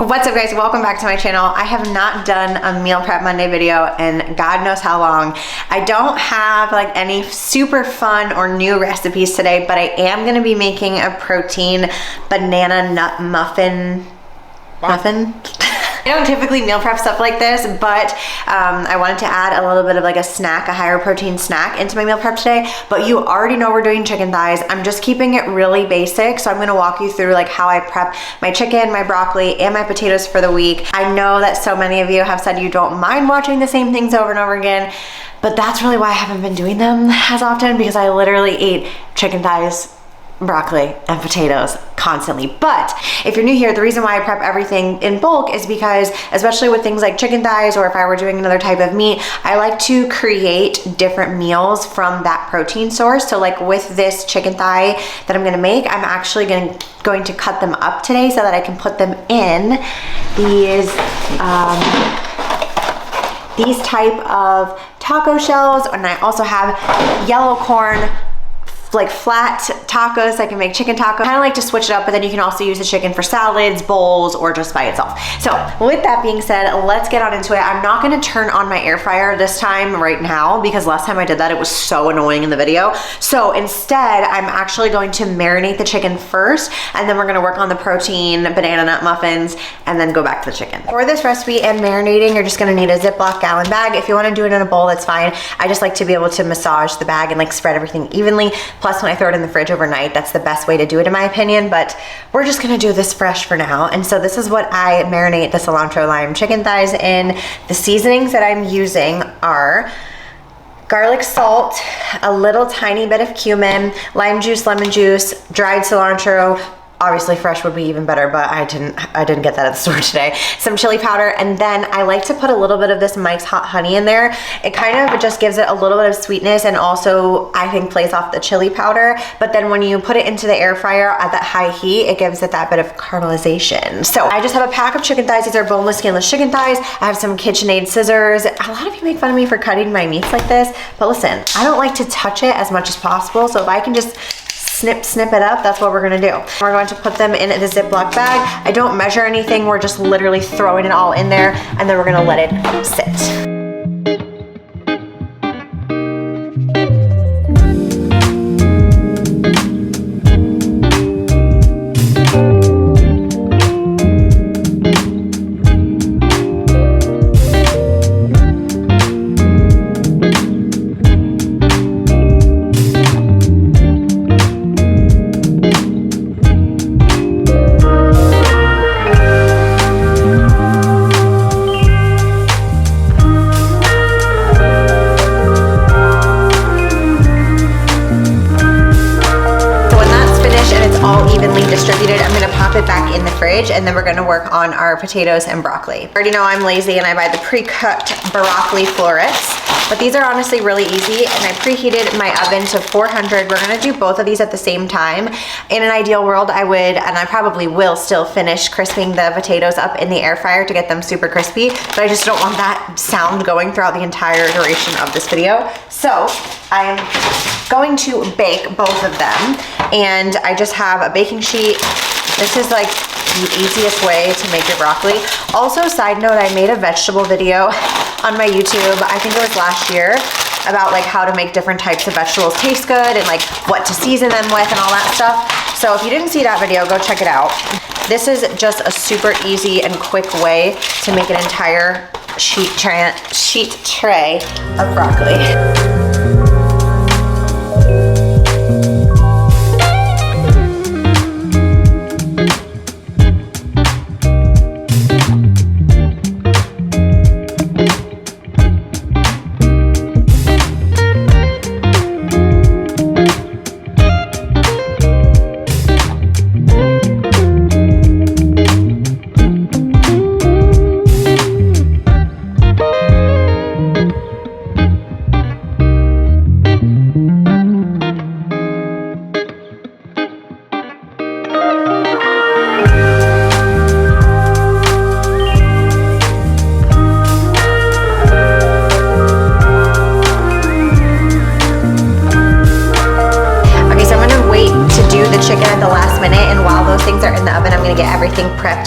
What's up guys, welcome back to my channel. I have not done a meal prep Monday video and God knows how long. I don't have like any super fun or new recipes today, but I am gonna be making a protein banana nut muffin. I don't typically meal prep stuff like this, but I wanted to add a little bit of like a snack, a higher protein snack into my meal prep today. But you already know we're doing chicken thighs. I'm just keeping it really basic. So I'm gonna walk you through like how I prep my chicken, my broccoli, and my potatoes for the week. I know that so many of you have said you don't mind watching the same things over and over again, but that's really why I haven't been doing them as often, because I literally eat chicken thighs, broccoli, and potatoes constantly. But if you're new here, the reason why I prep everything in bulk is because, especially with things like chicken thighs, or if I were doing another type of meat, I like to create different meals from that protein source. So like with this chicken thigh that I'm gonna make, I'm actually going to cut them up today so that I can put them in these type of taco shells. And I also have yellow corn, like flat tacos. I can make chicken taco. I kind of like to switch it up, but then you can also use the chicken for salads, bowls, or just by itself. So with that being said, let's get on into it. I'm not going to turn on my air fryer this time right now, because last time I did that, it was so annoying in the video. So instead, I'm actually going to marinate the chicken first, and then we're going to work on the protein banana nut muffins, and then go back to the chicken. For this recipe and marinating, you're just going to need a Ziploc gallon bag. If you want to do it in a bowl, that's fine. I just like to be able to massage the bag and like spread everything evenly. Plus, when I throw it in the fridge overnight, that's the best way to do it in my opinion, but we're just gonna do this fresh for now. And so this is what I marinate the cilantro lime chicken thighs in. The seasonings that I'm using are garlic salt, a little tiny bit of cumin, lime juice, lemon juice, dried cilantro. Obviously fresh would be even better, but I didn't get that at the store today. Some chili powder, and then I like to put a little bit of this Mike's Hot Honey in there. It kind of just gives it a little bit of sweetness, and also I think plays off the chili powder. But then when you put it into the air fryer at that high heat, it gives it that bit of caramelization. So I just have a pack of chicken thighs. These are boneless, skinless chicken thighs. I have some KitchenAid scissors. A lot of you make fun of me for cutting my meats like this, but listen, I don't like to touch it as much as possible. So if I can just snip it up, that's what we're gonna do. We're going to put them in the Ziploc bag. I don't measure anything. We're just literally throwing it all in there, and then we're gonna let it sit. Distributed. I'm gonna pop it back in the fridge, and then we're gonna work on our potatoes and broccoli. I already know I'm lazy and I buy the pre-cut broccoli florets, but these are honestly really easy, and I preheated my oven to 400. We're gonna do both of these at the same time. In an ideal world, I would, and I probably will still finish crisping the potatoes up in the air fryer to get them super crispy, but I just don't want that sound going throughout the entire duration of this video. So I'm going to bake both of them, and I just have a baking sheet. This is like the easiest way to make your broccoli. Also, side note, I made a vegetable video on my YouTube, I think it was last year, about like how to make different types of vegetables taste good and like what to season them with and all that stuff. So if you didn't see that video, go check it out. This is just a super easy and quick way to make an entire sheet tray of broccoli.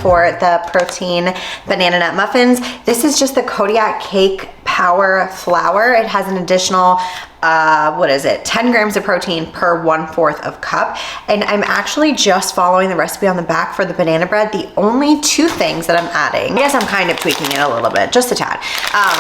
for the protein banana nut muffins. This is just the Kodiak Cake Power Flour. It has an additional, 10 grams of protein per 1/4 of cup. And I'm actually just following the recipe on the back for the banana bread. The only two things that I'm adding, I guess I'm kind of tweaking it a little bit, just a tad.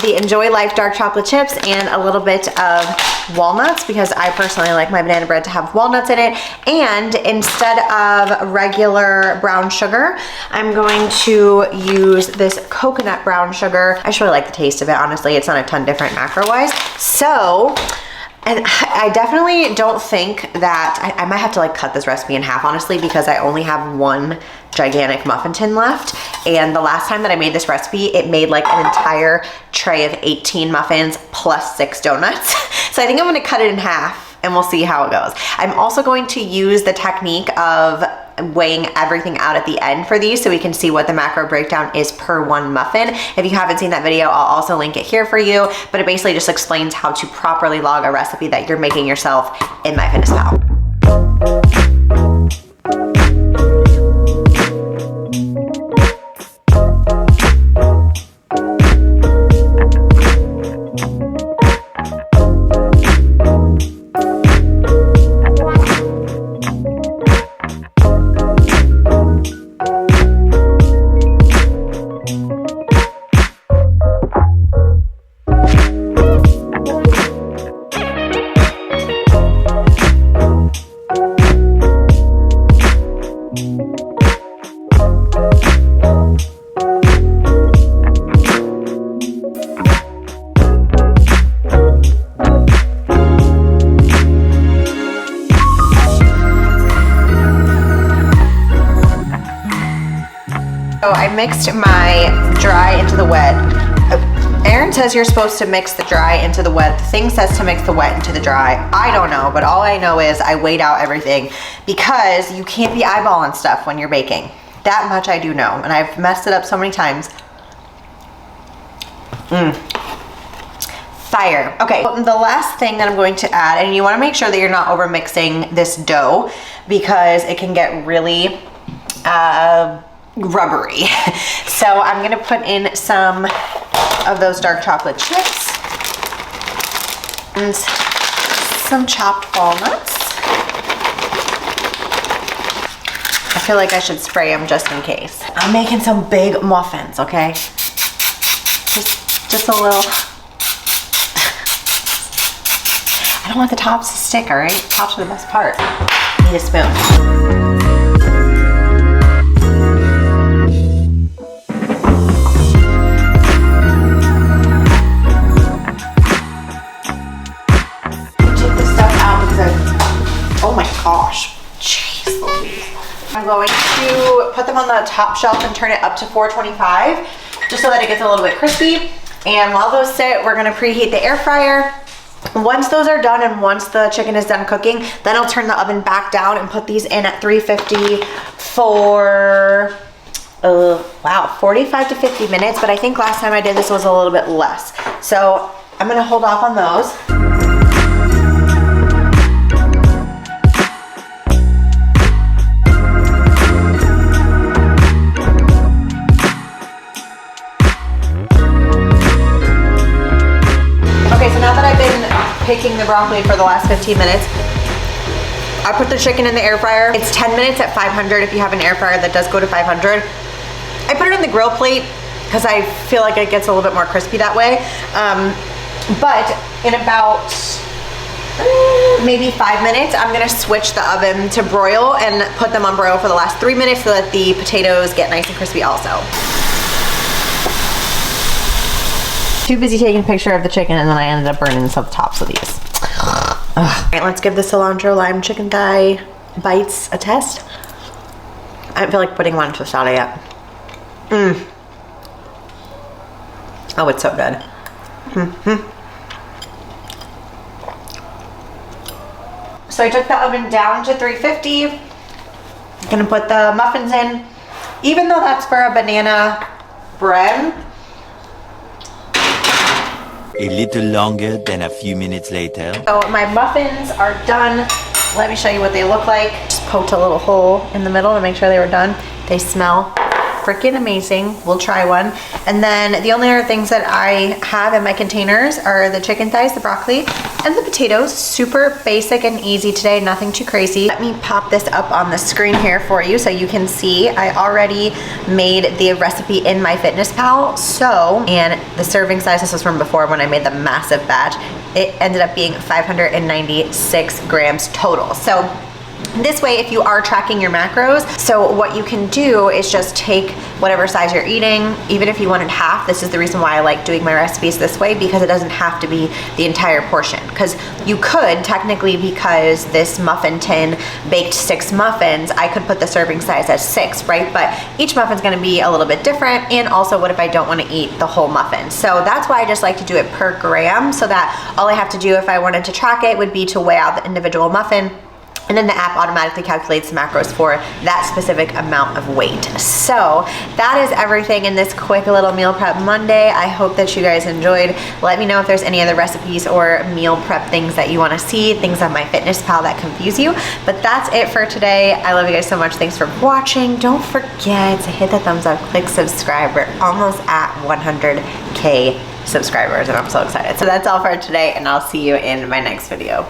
The Enjoy Life dark chocolate chips and a little bit of walnuts, because I personally like my banana bread to have walnuts in it. And instead of regular brown sugar, I'm going to use this coconut brown sugar. I just really like the taste of it, honestly. It's not a ton different macro-wise. So, and I definitely don't think that, I might have to like cut this recipe in half, honestly, because I only have one gigantic muffin tin left. And the last time that I made this recipe, it made like an entire tray of 18 muffins plus 6 donuts. So I think I'm gonna cut it in half and we'll see how it goes. I'm also going to use the technique of weighing everything out at the end for these so we can see what the macro breakdown is per one muffin. If you haven't seen that video, I'll also link it here for you, but it basically just explains how to properly log a recipe that you're making yourself in MyFitnessPal. So I mixed my dry into the wet. Aaron says you're supposed to mix the dry into the wet. The thing says to mix the wet into the dry. I don't know, but all I know is I weighed out everything because you can't be eyeballing stuff when you're baking. That much I do know, and I've messed it up so many times. Fire. Okay, the last thing that I'm going to add, and you want to make sure that you're not over mixing this dough because it can get really rubbery. So I'm gonna put in some of those dark chocolate chips and some chopped walnuts. I feel like I should spray them just in case. I'm making some big muffins, okay? Just a little. I don't want the tops to stick, all right? Tops are the best part. Need a spoon. Gosh, jeez Louise. I'm going to put them on the top shelf and turn it up to 425 just so that it gets a little bit crispy. And while those sit, we're gonna preheat the air fryer. Once those are done and once the chicken is done cooking, then I'll turn the oven back down and put these in at 350 for, 45 to 50 minutes. But I think last time I did this was a little bit less. So I'm gonna hold off on those. Picking the broccoli for the last 15 minutes. I put the chicken in the air fryer. It's 10 minutes at 500 if you have an air fryer that does go to 500. I put it on the grill plate because I feel like it gets a little bit more crispy that way. But in about maybe 5 minutes, I'm gonna switch the oven to broil and put them on broil for the last 3 minutes so that the potatoes get nice and crispy also. Too busy taking a picture of the chicken and then I ended up burning the tops of these. All right, let's give the cilantro lime chicken thigh bites a test. I don't feel like putting them on tostada yet. Oh, it's so good. So I took the oven down to 350. I'm gonna put the muffins in. Even though that's for a banana bread, a little longer than a few minutes later. So my muffins are done. Let me show you what they look like. Just poked a little hole in the middle to make sure they were done. They smell freaking amazing. We'll try one. And then the only other things that I have in my containers are the chicken thighs, the broccoli, and the potatoes. Super basic and easy today, nothing too crazy. Let me pop this up on the screen here for you so you can see. I already made the recipe in MyFitnessPal. So, and the serving size, this was from before when I made the massive batch, it ended up being 596 grams total. So this way, if you are tracking your macros, so what you can do is just take whatever size you're eating, even if you wanted half. This is the reason why I like doing my recipes this way, because it doesn't have to be the entire portion. Because you could technically, because this muffin tin baked 6 muffins, I could put the serving size as 6, right? But each muffin's gonna be a little bit different. And also, what if I don't wanna eat the whole muffin? So that's why I just like to do it per gram, so that all I have to do if I wanted to track it would be to weigh out the individual muffin, and then the app automatically calculates the macros for that specific amount of weight. So that is everything in this quick little meal prep Monday. I hope that you guys enjoyed. Let me know if there's any other recipes or meal prep things that you want to see, things on MyFitnessPal that confuse you. But that's it for today. I love you guys so much. Thanks for watching. Don't forget to hit the thumbs up, click subscribe. We're almost at 100K subscribers and I'm so excited. So that's all for today, and I'll see you in my next video.